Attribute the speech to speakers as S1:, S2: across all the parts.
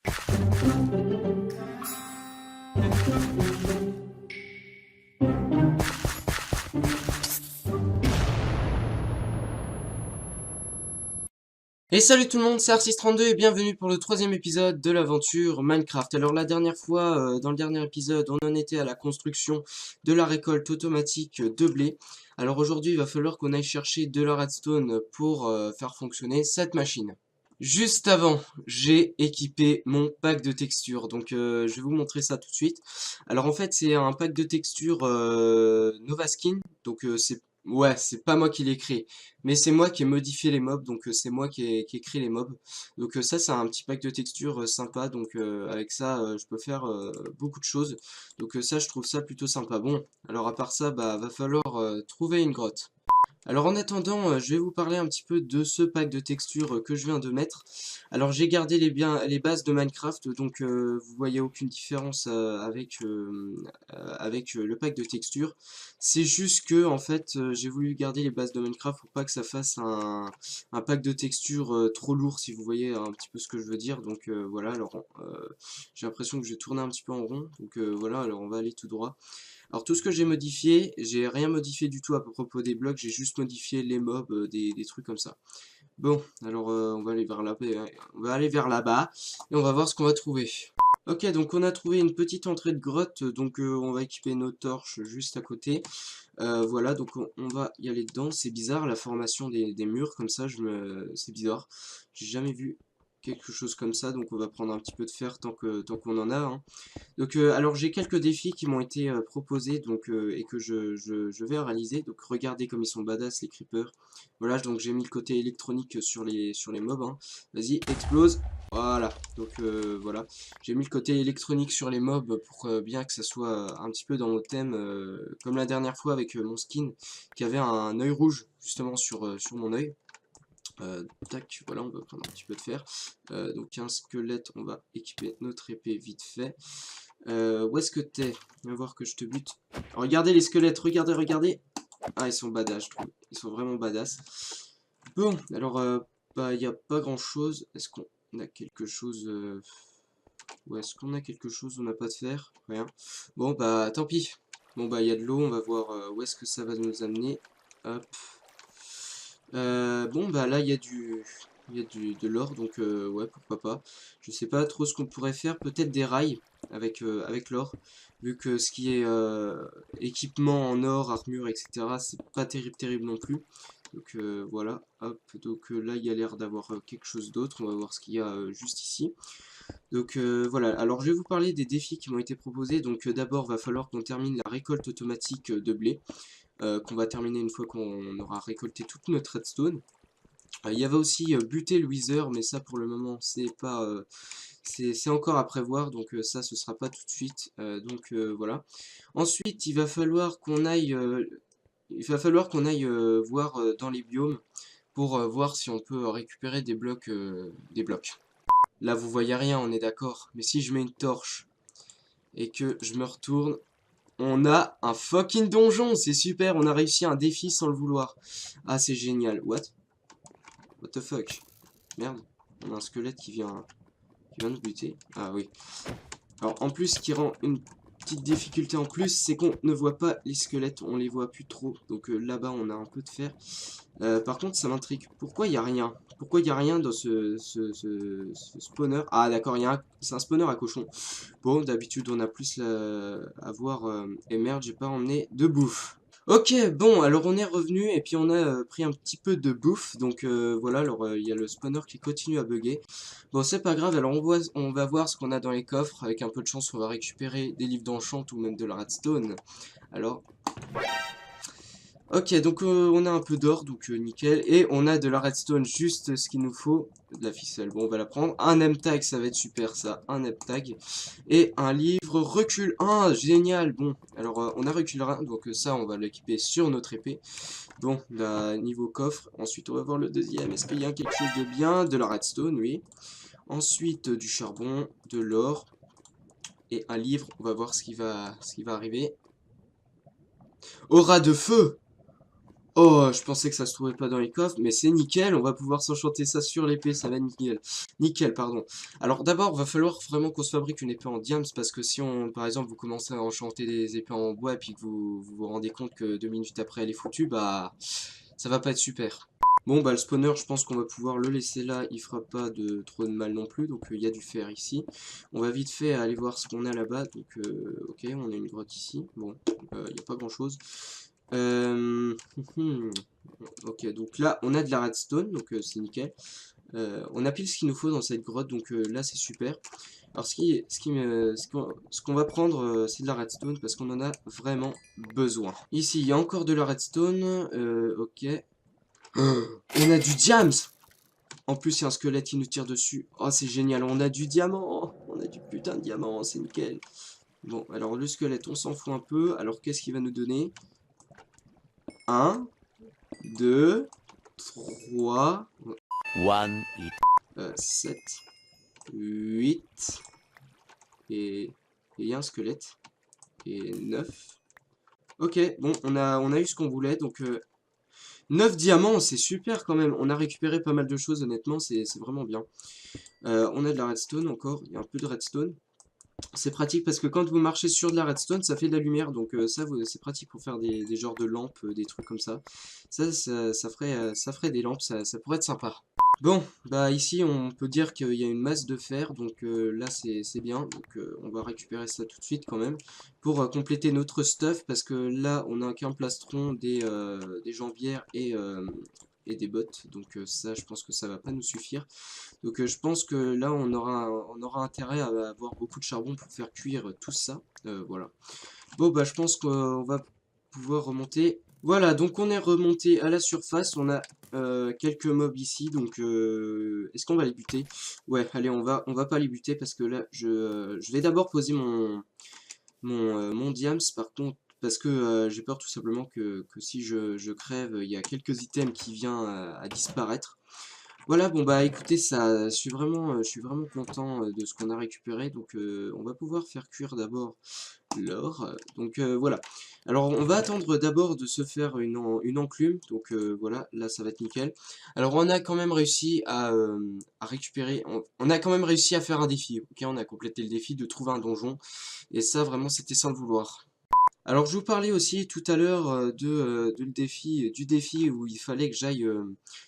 S1: Et salut tout le monde, c'est Arcis32 et bienvenue pour le troisième épisode de l'aventure Minecraft. Alors la dernière fois, dans le dernier épisode, on en était à la construction de la récolte automatique de blé. Alors aujourd'hui, il va falloir qu'on aille chercher de la redstone pour faire fonctionner cette machine. Juste avant, j'ai équipé mon pack de textures, donc je vais vous montrer ça tout de suite. Alors en fait, c'est un pack de textures Novaskin, donc c'est pas moi qui l'ai créé, mais c'est moi qui ai modifié les mobs, donc c'est moi qui ai créé les mobs. Donc ça, c'est un petit pack de textures sympa, donc avec ça, je peux faire beaucoup de choses. Donc ça, je trouve ça plutôt sympa. Bon, alors à part ça, bah va falloir trouver une grotte. Alors en attendant, je vais vous parler un petit peu de ce pack de textures que je viens de mettre. Alors j'ai gardé les bases de Minecraft, donc vous voyez aucune différence avec le pack de textures. C'est juste que en fait j'ai voulu garder les bases de Minecraft pour pas que ça fasse un pack de textures trop lourd, si vous voyez un petit peu ce que je veux dire. Donc voilà, alors j'ai l'impression que je vais tourner un petit peu en rond. Donc voilà, alors on va aller tout droit. Alors tout ce que j'ai modifié, j'ai rien modifié du tout à propos des blocs, j'ai juste modifié les mobs, des trucs comme ça. Bon, alors on va aller vers là-bas, on va aller vers là-bas et on va voir ce qu'on va trouver. Ok, donc on a trouvé une petite entrée de grotte, donc on va équiper nos torches juste à côté. Voilà, donc on va y aller dedans. C'est bizarre la formation des murs comme ça, c'est bizarre. J'ai jamais vu quelque chose comme ça, donc on va prendre un petit peu de fer tant qu'on en a, hein. Donc, alors j'ai quelques défis qui m'ont été proposés donc, et que je vais réaliser. Donc regardez comme ils sont badass les creepers. Voilà, donc j'ai mis le côté électronique sur les mobs, hein. Vas-y, explose. Voilà, donc voilà. J'ai mis le côté électronique sur les mobs pour bien que ça soit un petit peu dans mon thème. Comme la dernière fois avec mon skin qui avait un œil rouge justement sur mon œil. Tac, voilà, on va prendre un petit peu de fer. Donc un squelette, on va équiper notre épée vite fait. Où est-ce que t'es? On va voir que je te bute. Regardez les squelettes, regardez, regardez. Ah, ils sont badass, je trouve. Ils sont vraiment badass. Bon, alors, bah, il n'y a pas grand-chose. Est-ce qu'on a quelque chose Ouais, est-ce qu'on a quelque chose? On n'a pas de fer? Rien. Bon, bah, tant pis. Bon, bah, il y a de l'eau, on va voir où est-ce que ça va nous amener. Hop. Bon, bah, là, de l'or, donc ouais, pourquoi pas. Je sais pas trop ce qu'on pourrait faire, peut-être des rails avec l'or, vu que ce qui est équipement en or, armure, etc., c'est pas terrible non plus. Donc voilà, hop, donc là il y a l'air d'avoir quelque chose d'autre, on va voir ce qu'il y a juste ici. Donc voilà, alors je vais vous parler des défis qui m'ont été proposés. Donc d'abord va falloir qu'on termine la récolte automatique de blé, qu'on va terminer une fois qu'on aura récolté toute notre redstone. Il y avait aussi buter le Wither, mais ça pour le moment c'est pas c'est encore à prévoir, donc ça ce sera pas tout de suite. Donc voilà. Ensuite il va falloir qu'on aille voir dans les biomes pour voir si on peut récupérer des blocs Là vous voyez rien, on est d'accord. Mais si je mets une torche et que je me retourne, on a un fucking donjon, c'est super, on a réussi un défi sans le vouloir. Ah c'est génial. What the fuck? Merde, on a un squelette qui vient nous buter. Ah oui. Alors en plus, ce qui rend une petite difficulté en plus, c'est qu'on ne voit pas les squelettes, on les voit plus trop. Donc là-bas, on a un peu de fer. Par contre, ça m'intrigue. Pourquoi il n'y a rien? Pourquoi il n'y a rien dans ce spawner? Ah d'accord, c'est un spawner à cochon. Bon, d'habitude, on a plus à voir. Et merde, j'ai pas emmené de bouffe. Ok, bon, alors on est revenu et puis on a pris un petit peu de bouffe, donc voilà, alors il y a le spawner qui continue à bugger. Bon, c'est pas grave, alors on va voir ce qu'on a dans les coffres, avec un peu de chance on va récupérer des livres d'enchant ou même de la redstone. Alors, ok, donc on a un peu d'or, donc nickel, et on a de la redstone, juste ce qu'il nous faut, de la ficelle, bon on va la prendre, un name tag, ça va être super ça, un name tag, et un livre recul 1, génial, bon, alors on a recul 1, donc ça on va l'équiper sur notre épée, bon, là, niveau coffre, ensuite on va voir le deuxième, est-ce qu'il y a quelque chose de bien, de la redstone, oui, ensuite du charbon, de l'or, et un livre, on va voir ce qui va arriver, aura de feu. Oh, je pensais que ça se trouvait pas dans les coffres, mais c'est nickel, on va pouvoir s'enchanter ça sur l'épée, ça va être nickel. Nickel, pardon. Alors d'abord, va falloir vraiment qu'on se fabrique une épée en diams, parce que si on, par exemple, vous commencez à enchanter des épées en bois, et puis que vous rendez compte que 2 minutes après elle est foutue, bah, ça va pas être super. Bon, bah le spawner, je pense qu'on va pouvoir le laisser là, il fera pas de trop de mal non plus, donc il y a du fer ici. On va vite fait aller voir ce qu'on a là-bas, donc ok, on a une grotte ici, bon, il n'y a pas grand-chose. Euh, ok, donc là, on a de la redstone, donc c'est nickel. On a pile ce qu'il nous faut dans cette grotte, donc là, c'est super. Alors, ce qu'on va prendre, c'est de la redstone, parce qu'on en a vraiment besoin. Ici, il y a encore de la redstone, ok. On a du diams! En plus, il y a un squelette qui nous tire dessus. Oh, c'est génial, on a du diamant! On a du putain de diamant, c'est nickel. Bon, alors le squelette, on s'en fout un peu. Alors, qu'est-ce qu'il va nous donner? Un, 2, 3,
S2: One
S1: 7, 8, et il y a un squelette, et 9. Ok, bon, on a eu ce qu'on voulait, donc 9 diamants, c'est super quand même. On a récupéré pas mal de choses, honnêtement, c'est vraiment bien. On a de la redstone encore, il y a un peu de redstone. C'est pratique parce que quand vous marchez sur de la redstone, ça fait de la lumière, donc ça, c'est pratique pour faire des genres de lampes, des trucs comme ça. Ça ferait des lampes, ça pourrait être sympa. Bon, bah ici on peut dire qu'il y a une masse de fer, donc là c'est bien, donc on va récupérer ça tout de suite quand même, pour compléter notre stuff, parce que là on a qu'un plastron, des jambières et des bottes, donc ça je pense que ça va pas nous suffire. Donc je pense que là on aura intérêt à avoir beaucoup de charbon pour faire cuire tout ça, voilà. Bon bah je pense qu'on va pouvoir remonter. Voilà, donc on est remonté à la surface, on a quelques mobs ici, donc est-ce qu'on va les buter? Ouais, allez, on va pas les buter parce que là, je vais d'abord poser mon diams, par contre, parce que j'ai peur tout simplement que si je crève, il y a quelques items qui viennent à disparaître. Voilà, bon bah écoutez, je suis vraiment content de ce qu'on a récupéré, donc on va pouvoir faire cuire d'abord l'or. Donc voilà. Alors on va attendre d'abord de se faire une enclume. Donc voilà, là ça va être nickel. Alors on a quand même réussi à récupérer. On a quand même réussi à faire un défi. Ok, on a complété le défi de trouver un donjon. Et ça vraiment c'était sans le vouloir. Alors je vous parlais aussi tout à l'heure du défi où il fallait que j'aille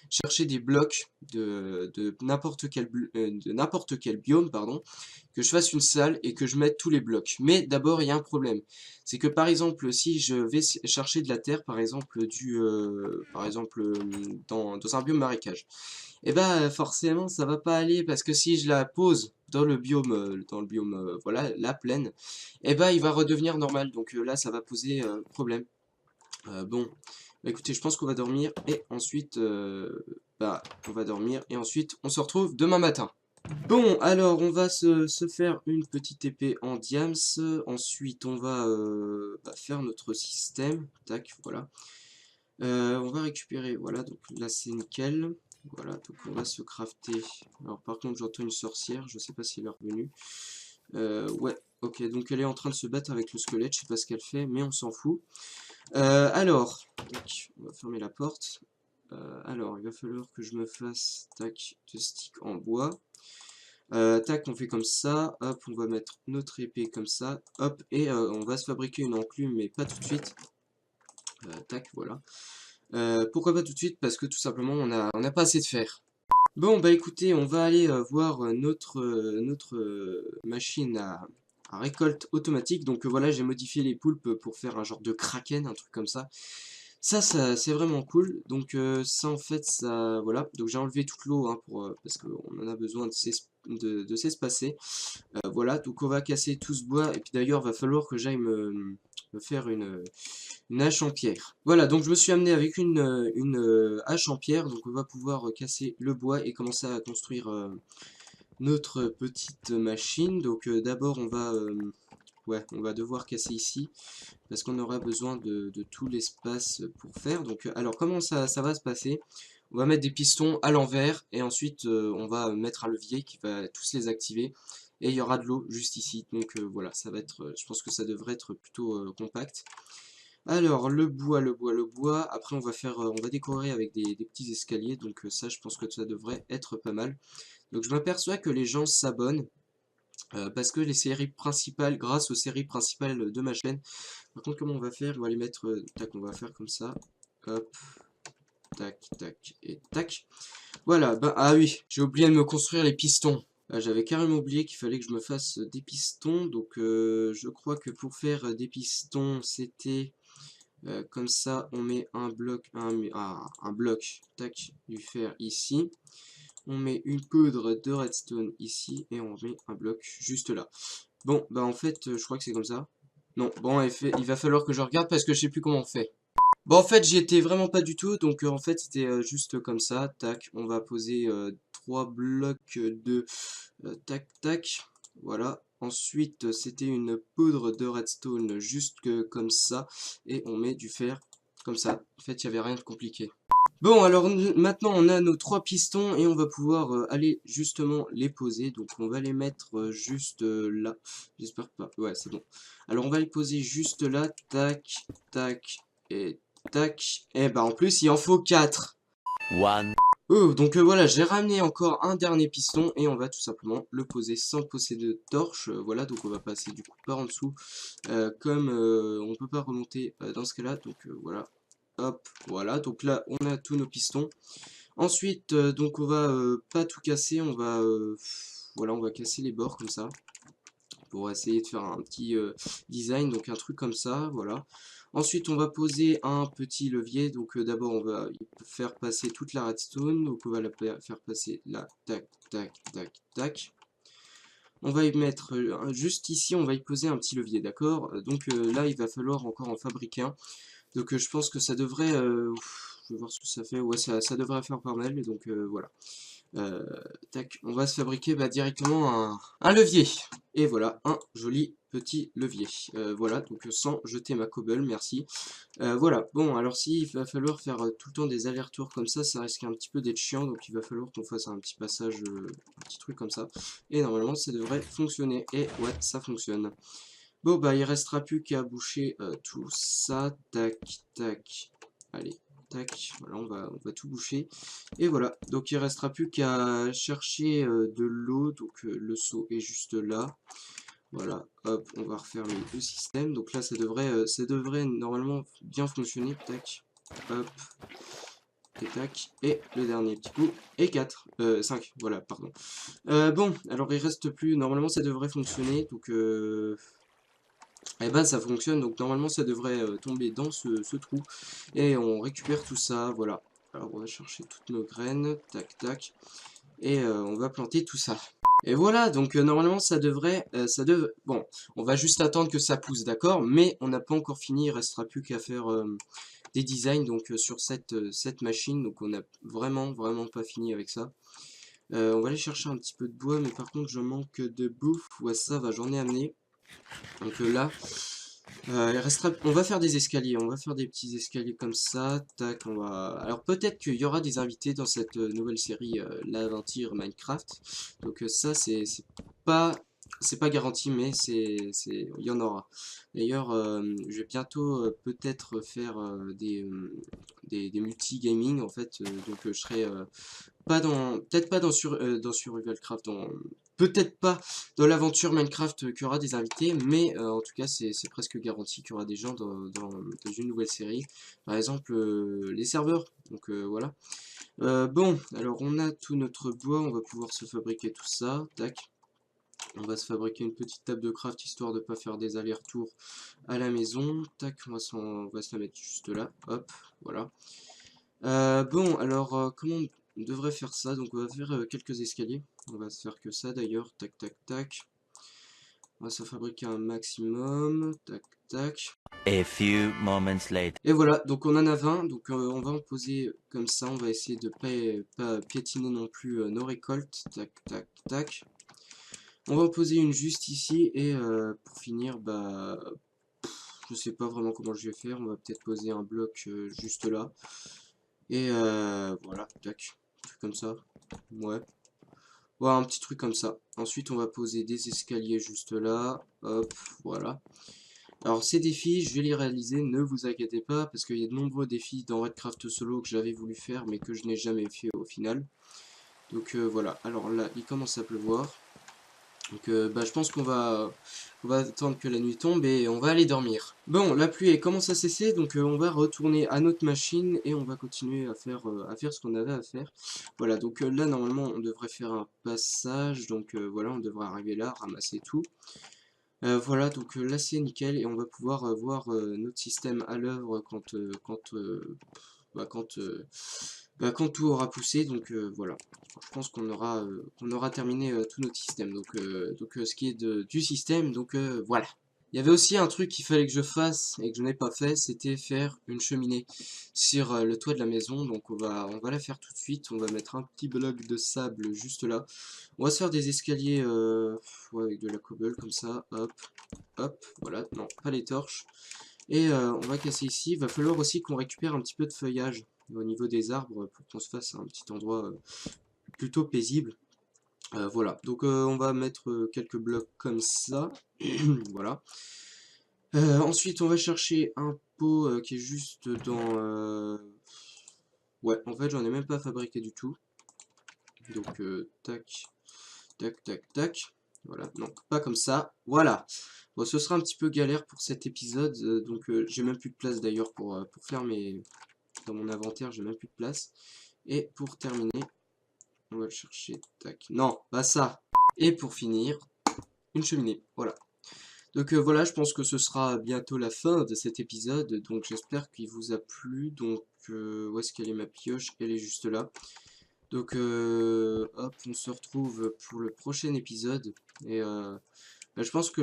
S1: chercher des blocs de n'importe quel biome, pardon, que je fasse une salle et que je mette tous les blocs. Mais d'abord il y a un problème, c'est que par exemple si je vais chercher de la terre, par exemple dans un biome marécage, et bah forcément ça va pas aller parce que si je la pose dans le biome voilà la plaine, et bah il va redevenir normal, donc là ça va poser problème. Bon, bah, écoutez, je pense qu'on va dormir et ensuite bah on va dormir et ensuite on se retrouve demain matin. Bon, alors on va se faire une petite épée en diams, ensuite on va bah, faire notre système, tac, voilà. On va récupérer, voilà, donc là c'est nickel. Voilà, donc on va se crafter. Alors par contre j'entends une sorcière, je sais pas si elle est revenue. Ouais, ok, donc elle est en train de se battre avec le squelette, je sais pas ce qu'elle fait, mais on s'en fout. Alors, tac, on va fermer la porte. Alors, il va falloir que je me fasse, tac, de stick en bois. Tac, on fait comme ça, hop, on va mettre notre épée comme ça, hop, et on va se fabriquer une enclume, mais pas tout de suite. Tac, voilà. Pourquoi pas tout de suite? Parce que tout simplement on a pas assez de fer. Bon bah écoutez, on va aller voir notre machine à récolte automatique. Donc voilà, j'ai modifié les poulpes pour faire un genre de kraken, un truc comme ça. Ça c'est vraiment cool. Donc ça en fait, ça voilà. Donc j'ai enlevé toute l'eau hein, parce qu'on en a besoin de s'espacer. Voilà, donc on va casser tout ce bois. Et puis d'ailleurs, va falloir que j'aille me faire une hache en pierre. Voilà, donc je me suis amené avec une hache en pierre, donc on va pouvoir casser le bois et commencer à construire notre petite machine. Donc d'abord on va devoir casser ici, parce qu'on aura besoin de tout l'espace pour faire. Donc alors comment ça va se passer? On va mettre des pistons à l'envers, et ensuite on va mettre un levier qui va tous les activer. Et il y aura de l'eau juste ici, donc voilà, ça va être, je pense que ça devrait être plutôt compact. Alors, le bois, le bois, le bois. Après, on va faire, on va décorer avec des petits escaliers. Donc ça, je pense que ça devrait être pas mal. Donc je m'aperçois que les gens s'abonnent parce que les séries principales, grâce aux séries principales de ma chaîne. Par contre, comment on va faire? On va les mettre, tac, on va faire comme ça. Hop, tac, tac et tac. Voilà, bah, ah oui, j'ai oublié de me construire les pistons. J'avais carrément oublié qu'il fallait que je me fasse des pistons. Donc je crois que pour faire des pistons, c'était... comme ça, on met un bloc, un bloc, tac, du fer ici. On met une poudre de redstone ici et on met un bloc juste là. Bon, bah en fait, je crois que c'est comme ça. Non, bon, il va falloir que je regarde parce que je sais plus comment on fait. Bon, en fait, j'y étais vraiment pas du tout, donc en fait, c'était juste comme ça. Tac, on va poser 3 blocs de tac, tac. Voilà. Ensuite, c'était une poudre de redstone juste comme ça. Et on met du fer comme ça. En fait, il n'y avait rien de compliqué. Bon, alors maintenant on a nos 3 pistons et on va pouvoir aller justement les poser. Donc on va les mettre juste là. J'espère pas. Ouais, c'est bon. Alors on va les poser juste là. Tac, tac et tac. Et bah en plus il en faut 4.
S2: One.
S1: Oh, donc voilà, j'ai ramené encore un dernier piston et on va tout simplement le poser sans posséder de torche. Voilà, donc on va passer du coup par en dessous. Comme on peut pas remonter dans ce cas-là, donc voilà. Hop, voilà, donc là on a tous nos pistons. Ensuite, donc on va pas tout casser, on va voilà, on va casser les bords comme ça pour essayer de faire un petit design, donc un truc comme ça, voilà. Ensuite, on va poser un petit levier, donc d'abord on va faire passer toute la redstone, donc on va la faire passer là, tac, tac, tac, tac. On va y mettre juste ici, on va y poser un petit levier, d'accord? Donc là, il va falloir encore en fabriquer un. Donc je pense que ça devrait, je vais voir ce que ça fait, ouais ça devrait faire pas mal, donc voilà. Euh, tac, on va se fabriquer directement un levier. Et voilà, un joli petit levier. Voilà, donc sans jeter ma cobble, merci. Voilà, bon, alors s'il va falloir faire tout le temps des allers-retours comme ça risque un petit peu d'être chiant, donc il va falloir qu'on fasse un petit passage, un petit truc comme ça. Et normalement, ça devrait fonctionner. Et ouais, ça fonctionne. Bon, bah, il restera plus qu'à boucher tout ça. Tac, tac. Allez, tac. Voilà, on va tout boucher. Et voilà, donc il restera plus qu'à chercher de l'eau. Donc le seau est juste là. Voilà, hop, on va refermer le système. Donc là, ça devrait normalement bien fonctionner. Tac, hop, et tac. Et le dernier petit coup. Et 4, 5, voilà, pardon. Bon, alors il reste plus. Normalement, ça devrait fonctionner. Donc, eh ben ça fonctionne, donc normalement ça devrait tomber dans ce trou. Et on récupère tout ça, voilà. Alors on va chercher toutes nos graines, tac tac. Et on va planter tout ça. Et voilà, donc normalement bon, on va juste attendre que ça pousse, d'accord? Mais on n'a pas encore fini, il restera plus qu'à faire des designs donc sur cette machine. Donc on n'a vraiment pas fini avec ça. On va aller chercher un petit peu de bois, mais par contre je manque de bouffe. Ouais, ça va, j'en ai amené. Donc là, on va faire des escaliers, on va faire des petits escaliers comme ça, tac, on va... Alors peut-être qu'il y aura des invités dans cette nouvelle série, l'aventure Minecraft, donc ça pas... C'est pas garanti, mais il y en aura. D'ailleurs, je vais bientôt peut-être faire des multi-gaming, en fait, donc je serai peut-être pas dans Survivalcraft, peut-être pas dans l'aventure Minecraft qu'il y aura des invités, mais en tout cas c'est presque garanti qu'il y aura des gens dans une nouvelle série. Par exemple les serveurs, donc voilà. Bon, alors on a tout notre bois, on va pouvoir se fabriquer tout ça, tac. On va se fabriquer une petite table de craft histoire de pas faire des allers-retours à la maison. Tac, on va se la mettre juste là, hop, voilà. Bon, alors, comment on devrait faire ça? Donc, on va faire quelques escaliers. On va se faire que ça d'ailleurs. Tac, tac, tac. On va se fabriquer un maximum. Tac, tac.
S2: A few moments later.
S1: Et voilà, donc on en a 20. Donc, on va en poser comme ça. On va essayer de pas piétiner non plus nos récoltes. Tac, tac, tac. On va en poser une juste ici. Et pour finir, bah, je sais pas vraiment comment je vais faire. On va peut-être poser un bloc juste là. Et voilà, tac, un truc comme ça, ouais. Voilà, un petit truc comme ça. Ensuite, on va poser des escaliers juste là, hop, voilà. Alors ces défis, je vais les réaliser, ne vous inquiétez pas, parce qu'il y a de nombreux défis dans Redcraft Solo que j'avais voulu faire, mais que je n'ai jamais fait au final. Donc voilà, alors là, il commence à pleuvoir. Donc bah, je pense on va attendre que la nuit tombe et on va aller dormir. Bon, la pluie elle commence à cesser, donc on va retourner à notre machine et on va continuer à faire ce qu'on avait à faire. Voilà, donc là normalement on devrait faire un passage, donc voilà, on devrait arriver là, ramasser tout. Voilà, donc là c'est nickel et on va pouvoir voir notre système à l'œuvre quand tout aura poussé. Donc voilà, je pense qu'on aura terminé tout notre système. Donc ce qui est du système, donc voilà. Il y avait aussi un truc qu'il fallait que je fasse et que je n'ai pas fait, c'était faire une cheminée sur le toit de la maison. Donc on va la faire tout de suite. On va mettre un petit bloc de sable juste là. On va se faire des escaliers ouais, avec de la cobble comme ça. Hop, hop, voilà. Non, pas les torches. Et on va casser ici. Il va falloir aussi qu'on récupère un petit peu de feuillage au niveau des arbres pour qu'on se fasse un petit endroit plutôt paisible. Voilà, donc on va mettre quelques blocs comme ça. Voilà. Ensuite, on va chercher un pot qui est juste dans... Ouais, en fait, j'en ai même pas fabriqué du tout. Donc, tac, tac, tac, tac. Voilà, non, pas comme ça. Voilà. Bon, ce sera un petit peu galère pour cet épisode. Donc, j'ai même plus de place d'ailleurs pour faire mes... Dans mon inventaire, j'ai même plus de place. Et pour terminer, on va le chercher. Tac. Non, pas ça. Et pour finir, une cheminée. Voilà. Donc voilà, je pense que ce sera bientôt la fin de cet épisode, donc j'espère qu'il vous a plu. Donc où est-ce qu'elle est ma pioche? Elle est juste là. Donc hop, on se retrouve pour le prochain épisode. Et bah, je pense que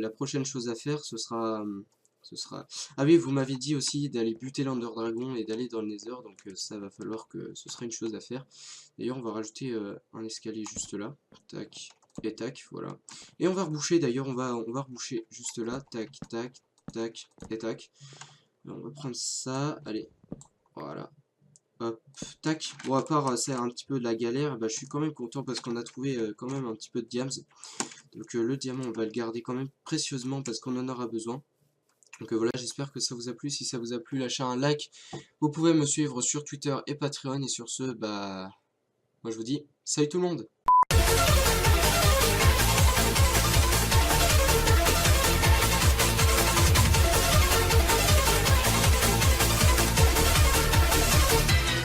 S1: la prochaine chose à faire, ce sera... Ah oui, vous m'avez dit aussi d'aller buter l'Ender Dragon et d'aller dans le Nether, donc ça va falloir que ce sera une chose à faire. D'ailleurs, on va rajouter un escalier juste là. Tac, et tac, voilà. Et on va reboucher, d'ailleurs, on va reboucher juste là. Tac, tac, tac, et tac. On va prendre ça, allez, voilà. Hop, tac. Bon, à part c'est un petit peu de la galère, bah, je suis quand même content parce qu'on a trouvé quand même un petit peu de diams. Donc le diamant, on va le garder quand même précieusement parce qu'on en aura besoin. Donc voilà, j'espère que ça vous a plu. Si ça vous a plu, lâchez un like. Vous pouvez me suivre sur Twitter et Patreon. Et sur ce, bah, moi je vous dis, salut tout le monde!